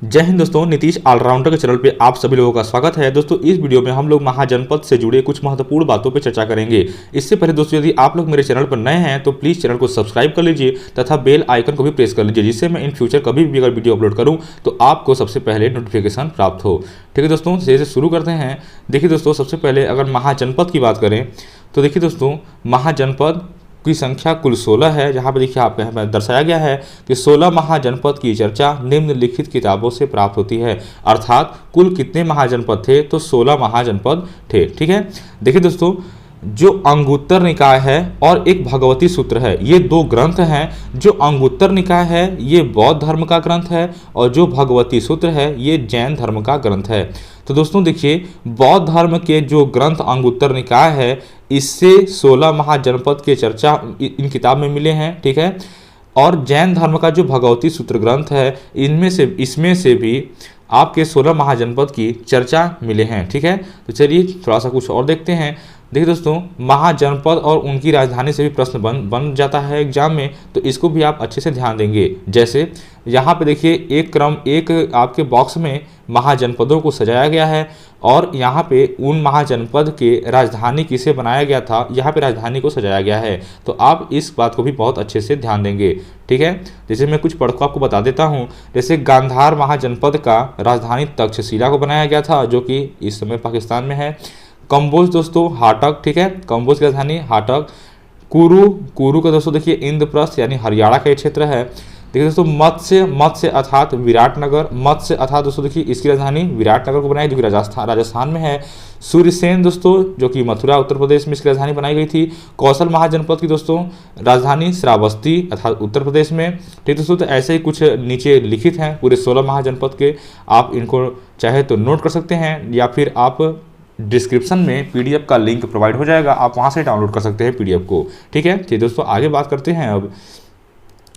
जय हिंद दोस्तों, नीतीश ऑलराउंडर के चैनल पे आप सभी लोगों का स्वागत है। दोस्तों इस वीडियो में हम लोग महाजनपद से जुड़े कुछ महत्वपूर्ण बातों पे चर्चा करेंगे। इससे पहले दोस्तों यदि आप लोग मेरे चैनल पर नए हैं तो प्लीज़ चैनल को सब्सक्राइब कर लीजिए तथा बेल आइकन को भी प्रेस कर लीजिए, जिससे मैं इन फ्यूचर कभी भी अगर वीडियो अपलोड करूँ तो आपको सबसे पहले नोटिफिकेशन प्राप्त हो। ठीक है दोस्तों, जैसे शुरू करते हैं। देखिए दोस्तों, सबसे पहले अगर महाजनपद की बात करें तो देखिए दोस्तों, महाजनपद की संख्या कुल 16 है। जहाँ पे देखिए आप यहाँ दर्शाया गया है कि 16 महाजनपद की चर्चा निम्नलिखित किताबों से प्राप्त होती है। अर्थात कुल कितने महाजनपद थे तो 16 महाजनपद थे। ठीक है, देखिए दोस्तों, जो अंगुत्तर निकाय है और एक भगवती सूत्र है, ये दो ग्रंथ हैं। जो अंगुत्तर निकाय है ये बौद्ध धर्म का ग्रंथ है और जो भगवती सूत्र है ये जैन धर्म का ग्रंथ है। तो दोस्तों देखिए, बौद्ध धर्म के जो ग्रंथ अंगुत्तर निकाय है इससे 16 महाजनपद के चर्चा इन किताब में मिले हैं। ठीक है, और जैन धर्म का जो भगवती सूत्र ग्रंथ है इसमें से भी आपके 16 महाजनपद की चर्चा मिले हैं। ठीक है, तो चलिए थोड़ा सा कुछ और देखते हैं। देखिए दोस्तों, महाजनपद और उनकी राजधानी से भी प्रश्न बन जाता है एग्जाम में, तो इसको भी आप अच्छे से ध्यान देंगे। जैसे यहाँ पे देखिए एक आपके बॉक्स में महाजनपदों को सजाया गया है और यहाँ पे उन महाजनपद के राजधानी किसे बनाया गया था, यहाँ पे राजधानी को सजाया गया है। तो आप इस बात को भी बहुत अच्छे से ध्यान देंगे। ठीक है, जैसे मैं कुछ पढ़ को आपको बता देता हूँ। जैसे गांधार महाजनपद का राजधानी तक्षशिला को बनाया गया था, जो कि इस समय पाकिस्तान में है। कंबोज दोस्तों हाटक, ठीक है, कंबोज की राजधानी हाटक। कुरु का दोस्तों देखिए इंद्रप्रस्थ यानी हरियाणा का क्षेत्र है। देखिए दोस्तों, मत्स्य अर्थात विराटनगर, मत्स्य अर्थात दोस्तों देखिए इसकी राजधानी विराटनगर को बनाई, जो कि राजस्थान में है। सूर्यसेन दोस्तों, जो कि मथुरा उत्तर प्रदेश में इसकी राजधानी बनाई गई थी। कौशल महाजनपद की दोस्तों राजधानी श्रावस्ती अर्थात उत्तर प्रदेश में। ठीक दोस्तों, तो ऐसे ही कुछ नीचे लिखित हैं पूरे 16 महाजनपद के। आप इनको चाहे तो नोट कर सकते हैं या फिर आप डिस्क्रिप्शन में पीडीएफ का लिंक प्रोवाइड हो जाएगा, आप वहां से डाउनलोड कर सकते हैं पीडीएफ को। ठीक है, चलिए दोस्तों आगे बात करते हैं। अब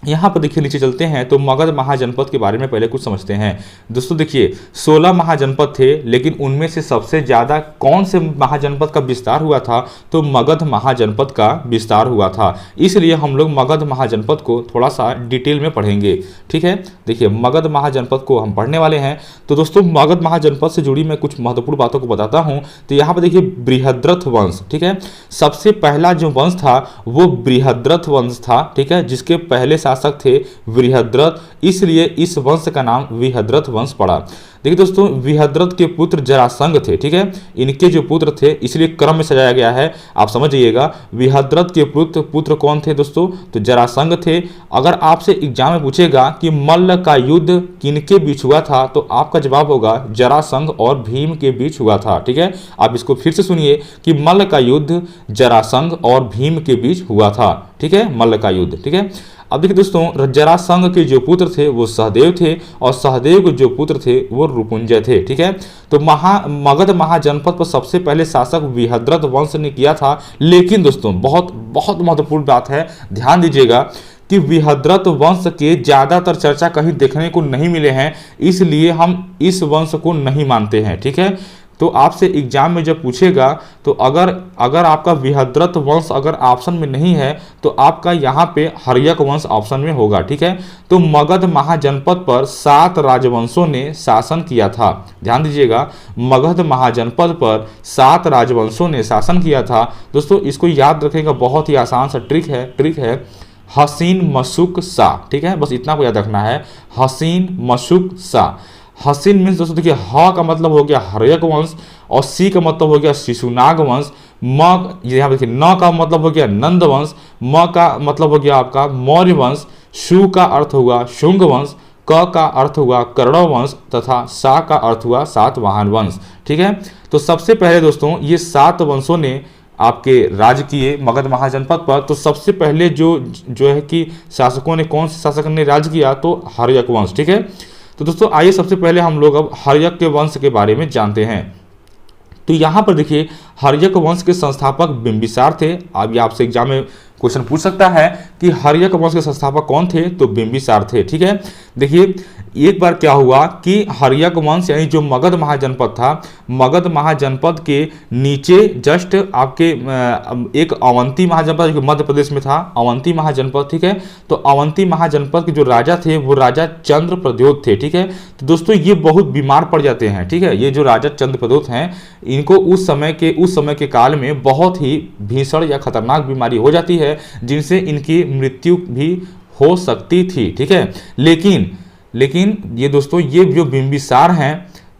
यहाँ पर देखिए नीचे चलते हैं तो मगध महाजनपद के बारे में पहले कुछ समझते हैं। दोस्तों देखिए 16 महाजनपद थे, लेकिन उनमें से सबसे ज़्यादा कौन से महाजनपद का विस्तार हुआ था तो मगध महाजनपद का विस्तार हुआ था। इसलिए हम लोग मगध महाजनपद को थोड़ा सा डिटेल में पढ़ेंगे। ठीक है, देखिए मगध महाजनपद को हम पढ़ने वाले हैं। तो दोस्तों मगध महाजनपद से जुड़ी मैं कुछ महत्वपूर्ण बातों को बताता हूँ। तो यहाँ पर देखिए बृहद्रथ वंश, ठीक है, सबसे पहला जो वंश था वो बृहद्रथ वंश था। ठीक है, जिसके पहले शासक थे बृहद्रथ, इसलिए इस वंश का नाम बृहद्रथ वंश पड़ा। देखिए दोस्तों, बृहद्रथ के पुत्र जरासंध थे। ठीक है, इनके जो पुत्र थे इसलिए क्रम में सजाया गया है, आप समझ जाइएगा। बृहद्रथ के पुत्र कौन थे दोस्तों तो जरासंध थे। अगर आपसे एग्जाम में पूछेगा कि मल्ल का युद्ध किनके बीच हुआ था तो आपका जवाब होगा जरासंध और भीम के बीच हुआ था। ठीक है, आप इसको फिर से सुनिए कि मल्ल का युद्ध जरासंध और भीम के बीच हुआ था। ठीक है, मल्ल का युद्ध। ठीक है, अब देखिए दोस्तों, जरासंध के जो पुत्र थे वो सहदेव थे और सहदेव के जो पुत्र थे वो रुपुंजय थे। ठीक है, तो मगध महाजनपद पर सबसे पहले शासक बृहद्रथ वंश ने किया था। लेकिन दोस्तों बहुत बहुत महत्वपूर्ण बात है, ध्यान दीजिएगा कि बृहद्रथ वंश के ज्यादातर चर्चा कहीं देखने को नहीं मिले हैं, इसलिए हम इस वंश को नहीं मानते हैं। ठीक है, तो आपसे एग्जाम में जब पूछेगा तो अगर आपका बृहद्रथ वंश अगर ऑप्शन में नहीं है तो आपका यहाँ पे हर्यक वंश ऑप्शन में होगा। ठीक है, तो मगध महाजनपद पर 7 राजवंशों ने शासन किया था। ध्यान दीजिएगा, मगध महाजनपद पर 7 राजवंशों ने शासन किया था। दोस्तों इसको याद रखेगा, बहुत ही आसान सा ट्रिक है हसीन मशुक शाह। ठीक है, बस इतना को याद रखना है, हसीन मशुक शाह। हसीन मीन्स दोस्तों देखिए ह का मतलब हो गया हर्यक वंश और सी का मतलब हो गया शिशुनाग वंश। यहाँ देखिए न का मतलब हो गया नंद वंश, म का मतलब हो गया आपका मौर्य वंश, शु का अर्थ हुआ शुंग वंश, क का अर्थ हुआ कर्ण वंश तथा सा का अर्थ हुआ सातवाहन वंश। ठीक है, तो सबसे पहले दोस्तों ये 7 वंशों ने आपके राज किए मगध महाजनपद पर। तो सबसे पहले जो है कि शासकों ने, कौन से शासक ने राज किया तो हर्यक वंश। ठीक है, तो दोस्तों आइए सबसे पहले हम लोग अब हर्यक के वंश के बारे में जानते हैं। तो यहाँ पर देखिए हर्यक वंश के संस्थापक बिंबिसार थे। अब ये आपसे एग्जाम में क्वेश्चन पूछ सकता है कि हर्यक वंश के संस्थापक कौन थे, तो बिंबिसार थे। ठीक है, देखिए एक बार क्या हुआ कि हर्यक वंश यानी जो मगध महाजनपद था, मगध महाजनपद के नीचे जस्ट आपके एक अवंती महाजनपद जो मध्य प्रदेश में था, अवंती महाजनपद। ठीक है, तो अवंती महाजनपद के जो राजा थे वो राजा चंद्रप्रद्योत थे। ठीक है, तो दोस्तों ये बहुत बीमार पड़ जाते हैं। ठीक है, ये जो राजा चंद्रप्रद्योत हैं इनको उस समय के काल में बहुत ही भीषण या खतरनाक बीमारी हो जाती है जिनसे इनकी मृत्यु भी हो सकती थी। ठीक है, लेकिन ये दोस्तों ये जो बिंबिसार हैं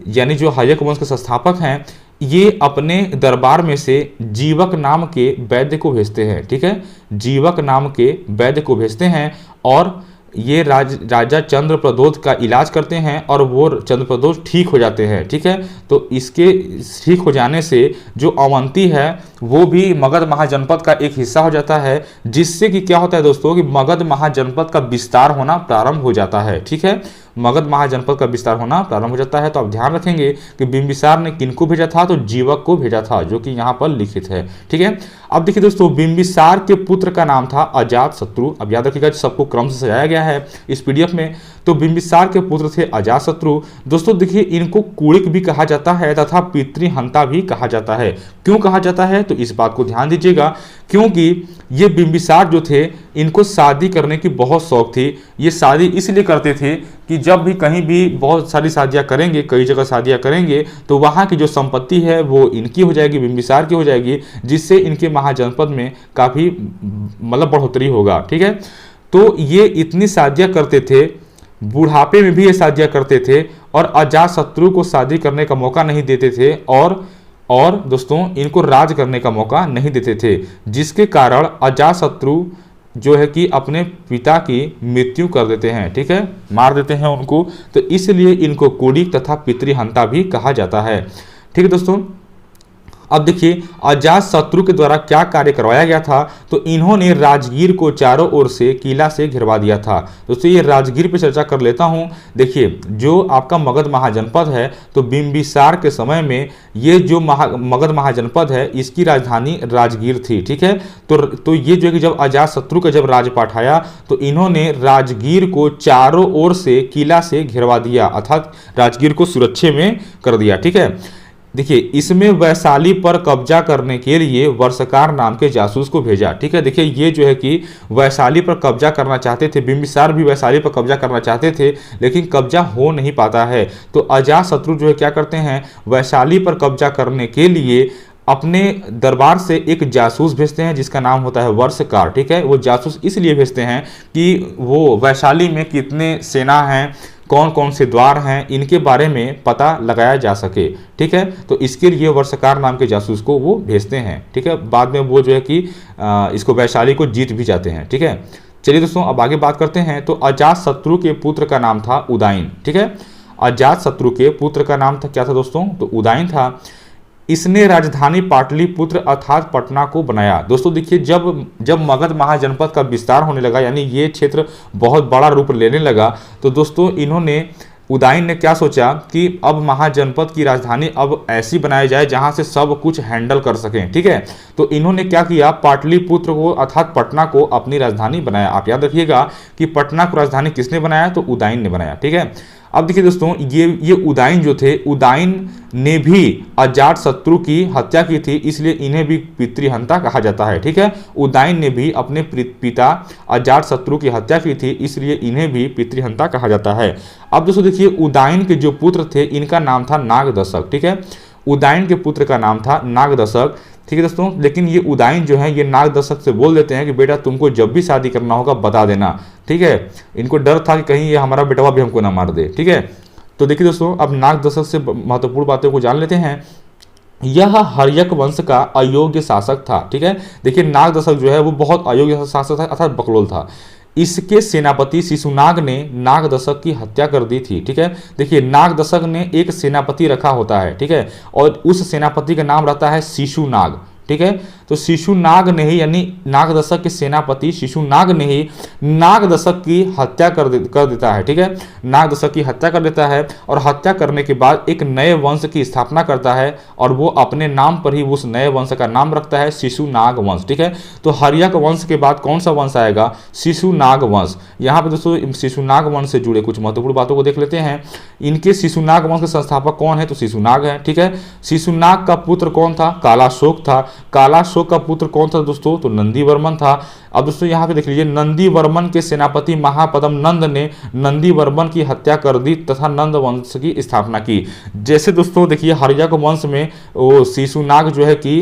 यानी जो हर्यक वंश के संस्थापक हैं, ये अपने दरबार में से जीवक नाम के वैद्य को भेजते हैं। ठीक है, जीवक नाम के वैद्य को भेजते हैं और ये राजा चंद्रप्रद्योत का इलाज करते हैं और वो चंद्रप्रद्योत ठीक हो जाते हैं। ठीक है, तो इसके ठीक हो जाने से जो अवंती है वो भी मगध महाजनपद का एक हिस्सा हो जाता है, जिससे कि क्या होता है दोस्तों कि मगध महाजनपद का विस्तार होना प्रारंभ हो जाता है। ठीक है, मगध महाजनपद का विस्तार होना प्रारंभ हो जाता है। तो आप ध्यान रखेंगे कि बिंबिसार ने किनको भेजा था, तो जीवक को भेजा था, जो कि यहाँ पर लिखित है। ठीक है, अब देखिए दोस्तों बिंबिसार के पुत्र का नाम था अजातशत्रु। अब याद रखिएगा सबको क्रम से सजाया गया है इस पीडीएफ में। तो बिंबिसार के पुत्र थे अजातशत्रु। दोस्तों देखिए इनको कुड़िक भी कहा जाता है तथा पितृहंता भी कहा जाता है। क्यों कहा जाता है, तो इस बात को ध्यान दीजिएगा, क्योंकि ये बिंबिसार जो थे इनको शादी करने की बहुत शौक थी। ये शादी इसलिए करते थे कि जब भी कहीं भी बहुत सारी शादियां करेंगे, कई जगह शादियां करेंगे, तो वहाँ की जो संपत्ति है वो इनकी हो जाएगी, बिंबिसार की हो जाएगी, जिससे इनके महाजनपद में काफ़ी मतलब बढ़ोतरी होगा। ठीक है, तो ये इतनी शादियां करते थे, बुढ़ापे में भी ये शादियां करते थे और अजातशत्रु को शादी करने का मौका नहीं देते थे और दोस्तों इनको राज करने का मौका नहीं देते थे, जिसके कारण अजातशत्रु जो है कि अपने पिता की मृत्यु कर देते हैं। ठीक है, मार देते हैं उनको, तो इसलिए इनको कुड़िक तथा पितृहंता भी कहा जाता है। ठीक है दोस्तों, अब देखिए अजातशत्रु के द्वारा क्या कार्य करवाया गया था, तो इन्होंने राजगीर को चारों ओर से किला से घिरवा दिया था। दोस्तों ये राजगीर पे चर्चा कर लेता हूं। देखिए जो आपका मगध महाजनपद है, तो बिंबिसार के समय में ये जो मगध महाजनपद है इसकी राजधानी राजगीर थी। ठीक है, तो ये जो है कि जब अजातशत्रु का जब राजपाट आया तो इन्होंने राजगीर को चारों ओर से किला से घिरवा दिया, अर्थात राजगीर को सुरक्षे में कर दिया। ठीक है, देखिए इसमें वैशाली पर कब्जा करने के लिए वर्षकार नाम के जासूस को भेजा। ठीक है, देखिए ये जो है कि वैशाली पर कब्जा करना चाहते थे, बिंबिसार भी वैशाली पर कब्जा करना चाहते थे, लेकिन कब्जा हो नहीं पाता है। तो अजातशत्रु जो है क्या करते हैं, वैशाली पर कब्जा करने के लिए अपने दरबार से एक जासूस भेजते हैं जिसका नाम होता है वर्षकार। ठीक है, वो जासूस इसलिए भेजते हैं कि वो वैशाली में कितने सेना हैं, कौन कौन से द्वार हैं, इनके बारे में पता लगाया जा सके। ठीक है, तो इसके लिए वर्षकार नाम के जासूस को वो भेजते हैं। ठीक है, बाद में वो जो है कि इसको वैशाली को जीत भी जाते हैं। ठीक है, चलिए दोस्तों अब आगे बात करते हैं। तो अजातशत्रु के पुत्र का नाम था उदाइन। ठीक है, अजातशत्रु के पुत्र का नाम था क्या था दोस्तों, तो उदाइन था। इसने राजधानी पाटलिपुत्र अर्थात पटना को बनाया। दोस्तों देखिए जब मगध महाजनपद का विस्तार होने लगा, यानी ये क्षेत्र बहुत बड़ा रूप लेने लगा, तो दोस्तों उदाइन ने क्या सोचा कि अब महाजनपद की राजधानी अब ऐसी बनाई जाए जहां से सब कुछ हैंडल कर सकें। ठीक है, तो इन्होंने क्या किया, पाटलिपुत्र को अर्थात पटना को अपनी राजधानी बनाया। आप याद रखिएगा कि पटना को राजधानी किसने बनाया, तो उदाइन ने बनाया। ठीक है, अब देखिए दोस्तों ये उदाइन जो थे, उदाइन ने भी अजातशत्रु की हत्या की थी, इसलिए इन्हें भी पितृहंता कहा जाता है। ठीक है, उदाइन ने भी अपने पिता अजातशत्रु की हत्या की थी, इसलिए इन्हें भी पितृहंता कहा जाता है। अब दोस्तों देखिए उदाइन के जो पुत्र थे इनका नाम था नागदशक। ठीक है, उदाइन के पुत्र का नाम था नागदशक। ठीक है दोस्तों, लेकिन ये उदाइन जो है ये नागदशक से बोल देते हैं कि बेटा तुमको जब भी शादी करना होगा बता देना। ठीक है, इनको डर था कि कहीं ये हमारा बेटवा भी हमको ना मार दे। ठीक है, तो देखिए दोस्तों अब नागदशक से महत्वपूर्ण बातों को जान लेते हैं। यह हर्यक वंश का अयोग्य शासक था। ठीक है, देखिए नागदशक जो है वो बहुत अयोग्य शासक था अर्थात बकलोल था। इसके सेनापति शिशुनाग ने नागदशक की हत्या कर दी थी। ठीक है, देखिए नागदशक ने एक सेनापति रखा होता है। ठीक है, और उस सेनापति का नाम रहता है शिशुनाग। ठीक है, तो शिशुनाग ने ही यानी नागदशक के सेनापति शिशुनाग ने ही नागदशक की हत्या कर देता है। ठीक है, नागदशक की हत्या कर देता है और हत्या करने के बाद एक नए वंश की स्थापना करता है और वो अपने नाम पर ही उस नए वंश का नाम रखता है शिशुनाग वंश। ठीक है, तो हर्यक वंश के बाद कौन सा वंश आएगा? शिशुनाग वंश। यहाँ पे दोस्तों शिशुनाग वंश से जुड़े कुछ महत्वपूर्ण बातों को देख लेते हैं। इनके शिशुनाग वंश के संस्थापक कौन है? तो शिशुनाग है। ठीक है, शिशुनाग का पुत्र कौन था? कालाशोक था। कालाशोक का पुत्र कौन था दोस्तों? तो नंदीवर्मन था। अब दोस्तों यहाँ पे देख लीजिए, नंदीवर्मन के सेनापति महापदम नंद ने नंदीवर्मन की हत्या कर दी तथा नंद वंश की स्थापना की। जैसे दोस्तों देखिए हर्यक वंश में वो शिशुनाग जो है कि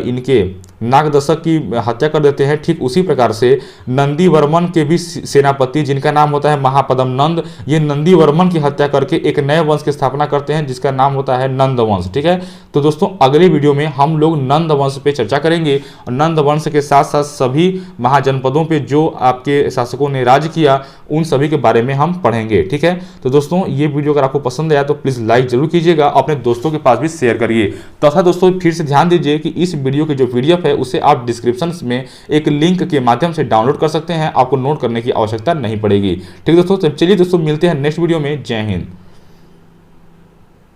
इनके नागदशक की हत्या कर देते हैं, ठीक उसी प्रकार से नंदीवर्मन के भी सेनापति जिनका नाम होता है महापदम नंद, ये नंदीवर्मन की हत्या करके एक नए वंश की स्थापना करते हैं जिसका नाम होता है नंद वंश। ठीक है, तो दोस्तों अगले वीडियो में हम लोग नंद वंश पे चर्चा करेंगे और नंद वंश के साथ साथ सभी महाजनपदों पे जो आपके शासकों ने राज किया उन सभी के बारे में हम पढ़ेंगे। ठीक है, तो दोस्तों ये वीडियो अगर आपको पसंद आया तो प्लीज लाइक जरूर कीजिएगा, अपने दोस्तों के पास भी शेयर करिए तथा दोस्तों फिर से ध्यान दीजिए कि इस वीडियो के जो PDF है उसे आप डिस्क्रिप्शन में एक लिंक के माध्यम से डाउनलोड कर सकते हैं, आपको नोट करने की आवश्यकता नहीं पड़ेगी। ठीक है दोस्तों, चलिए दोस्तों मिलते हैं नेक्स्ट वीडियो में। जय हिंद।